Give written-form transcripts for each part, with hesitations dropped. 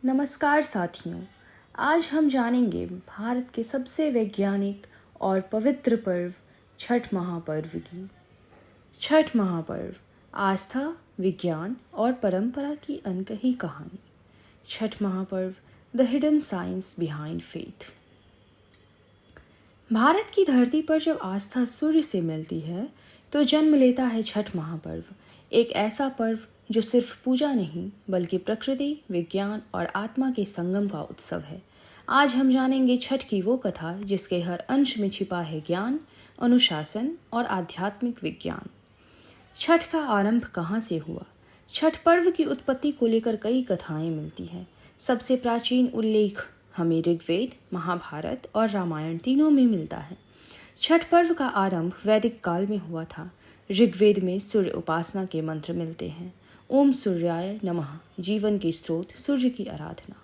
नमस्कार साथियों। आज हम जानेंगे भारत के सबसे वैज्ञानिक और पवित्र पर्व छठ महापर्व की। छठ महापर्व आस्था, विज्ञान और परंपरा की अनकही कहानी। छठ महापर्व the hidden science behind faith. Bharat की धरती पर जब आस्था सूर्य से मिलती है तो जन्म लेता है छठ महापर्व, एक ऐसा पर्व जो सिर्फ पूजा नहीं बल्कि प्रकृति, विज्ञान और आत्मा के संगम का उत्सव है। आज हम जानेंगे छठ की वो कथा जिसके हर अंश में छिपा है ज्ञान, अनुशासन और आध्यात्मिक विज्ञान। छठ का आरंभ कहाँ से हुआ? छठ पर्व की उत्पत्ति को लेकर कई कथाएं मिलती हैं। सबसे प्राचीन उल्लेख हमें ऋग्वेद, महाभारत और रामायण तीनों में मिलता है। छठ पर्व का आरंभ वैदिक काल में हुआ था। ऋग्वेद में सूर्य उपासना के मंत्र मिलते हैं। ओम सूर्याय नमः, जीवन के स्रोत, सूर्य की आराधना।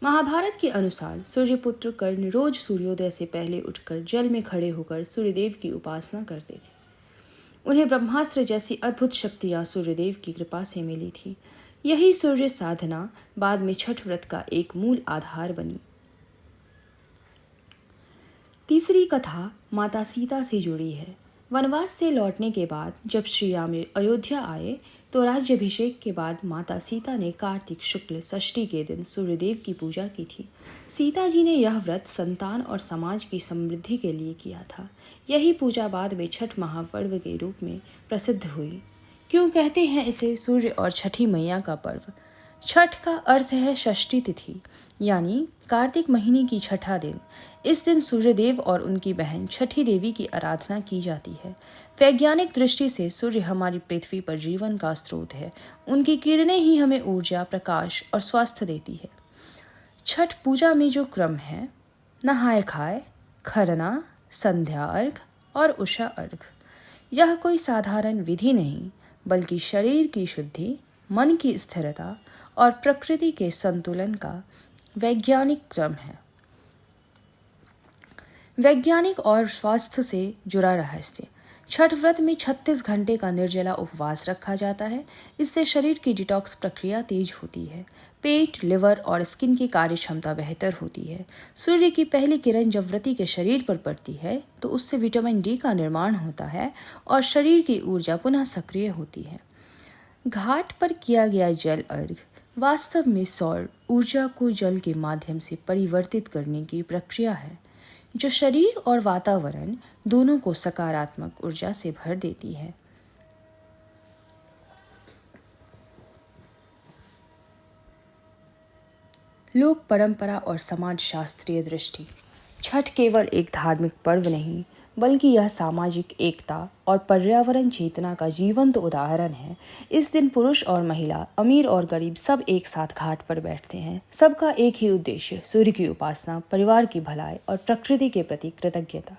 महाभारत के अनुसार सूर्यपुत्र कर्ण रोज सूर्योदय से पहले उठकर जल में खड़े होकर सूर्यदेव की उपासना करते थे। उन्हें ब्रह्मास्त्र जैसी अद्भुत शक्तियां सूर्यदेव की कृपा से मिली थी। यही सूर्य साधना बाद में छठ व्रत का एक मूल आधार बनी। तीसरी कथा माता सीता से जुड़ी है। वनवास से लौटने के बाद जब श्री राम अयोध्या आए तो राज्याभिषेक के बाद माता सीता ने कार्तिक शुक्ल षष्ठी के दिन सूर्यदेव की पूजा की थी। सीता जी ने यह व्रत संतान और समाज की समृद्धि के लिए किया था। यही पूजा बाद में छठ महापर्व के रूप में प्रसिद्ध हुई। क्यों कहते हैं इसे सूर्य और छठी मैया का पर्व? छठ का अर्थ है षष्ठी तिथि, यानी कार्तिक महीने की छठा दिन। इस दिन सूर्यदेव और उनकी बहन छठी देवी की आराधना की जाती है। वैज्ञानिक दृष्टि से सूर्य हमारी पृथ्वी पर जीवन का स्रोत है। उनकी किरणें ही हमें ऊर्जा, प्रकाश और स्वास्थ्य देती है। छठ पूजा में जो क्रम है, नहाय खाए, खरना, संध्या अर्घ और उषा अर्घ, यह कोई साधारण विधि नहीं बल्कि शरीर की शुद्धि, मन की स्थिरता और प्रकृति के संतुलन का वैज्ञानिक क्रम है। वैज्ञानिक और स्वास्थ्य से जुड़ा रहस्य। छठ व्रत में 36 घंटे का निर्जला उपवास रखा जाता है। इससे शरीर की डिटॉक्स प्रक्रिया तेज होती है। पेट, लिवर और स्किन की कार्य क्षमता बेहतर होती है। सूर्य की पहली किरण जब व्रती के शरीर पर पड़ती है तो उससे विटामिन डी का निर्माण होता है और शरीर की ऊर्जा पुनः सक्रिय होती है। घाट पर किया गया जल अर्घ वास्तव में सौर ऊर्जा को जल के माध्यम से परिवर्तित करने की प्रक्रिया है, जो शरीर और वातावरण दोनों को सकारात्मक ऊर्जा से भर देती है। लोक परंपरा और समाज शास्त्रीय दृष्टि। छठ केवल एक धार्मिक पर्व नहीं बल्कि यह सामाजिक एकता और पर्यावरण चेतना का जीवंत उदाहरण है। इस दिन पुरुष और महिला, अमीर और गरीब सब एक साथ घाट पर बैठते हैं। सबका एक ही उद्देश्य, सूर्य की उपासना, परिवार की भलाई और प्रकृति के प्रति कृतज्ञता।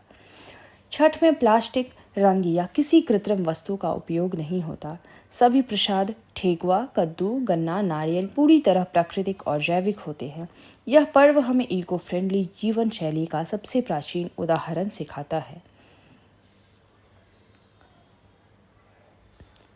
छठ में प्लास्टिक, रंग या किसी कृत्रिम वस्तु का उपयोग नहीं होता। सभी प्रसाद, ठेकुआ, कद्दू, गन्ना, नारियल पूरी तरह प्राकृतिक और जैविक होते हैं। यह पर्व हमें इको फ्रेंडली जीवन शैली का सबसे प्राचीन उदाहरण सिखाता है।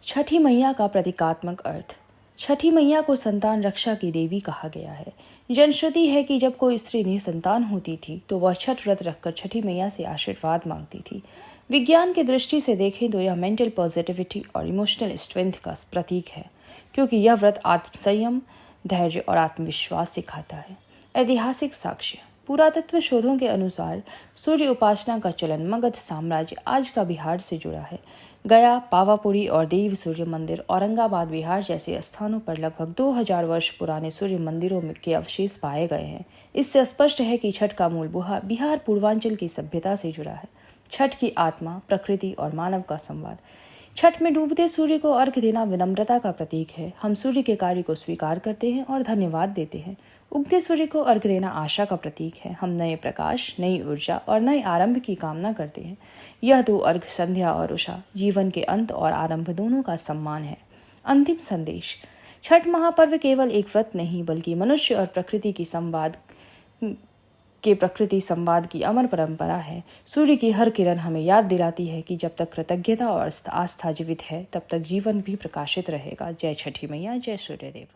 छठी मैया का प्रतीकात्मक अर्थ। छठी मैया को संतान रक्षा की देवी कहा गया है। जनश्रुति है कि जब कोई स्त्री निसंतान होती थी तो वह छठ व्रत रखकर छठी मैया से आशीर्वाद मांगती थी। विज्ञान की दृष्टि से देखें तो यह मेंटल पॉजिटिविटी और इमोशनल स्ट्रेंथ का प्रतीक है, क्योंकि यह व्रत आत्मसंयम, धैर्य और आत्मविश्वास सिखाता है। ऐतिहासिक साक्ष्य। पुरातत्व शोधों के अनुसार सूर्य उपासना का चलन मगध साम्राज्य, आज का बिहार से जुड़ा है। गया, पावापुरी और देव सूर्य मंदिर, औरंगाबाद, बिहार जैसे स्थानों पर लगभग 2000 वर्ष पुराने सूर्य मंदिरों के अवशेष पाए गए हैं। इससे स्पष्ट है कि छठ का मूल बिहार पूर्वांचल की सभ्यता से जुड़ा है। छठ की आत्मा, प्रकृति और मानव का संवाद। छठ में डूबते सूर्य को अर्घ देना विनम्रता का प्रतीक है। हम सूर्य के कार्य को स्वीकार करते हैं और धन्यवाद देते हैं। उगते सूर्य को अर्घ देना आशा का प्रतीक है। हम नए प्रकाश, नई ऊर्जा और नए आरंभ की कामना करते हैं। यह दो अर्घ, संध्या और उषा, जीवन के अंत और आरंभ दोनों का सम्मान है। अंतिम संदेश। छठ महापर्व केवल एक व्रत नहीं बल्कि मनुष्य और प्रकृति संवाद की अमर परंपरा है। सूर्य की हर किरण हमें याद दिलाती है कि जब तक कृतज्ञता और आस्था जीवित है तब तक जीवन भी प्रकाशित रहेगा। जय छठी मैया, जय सूर्यदेव।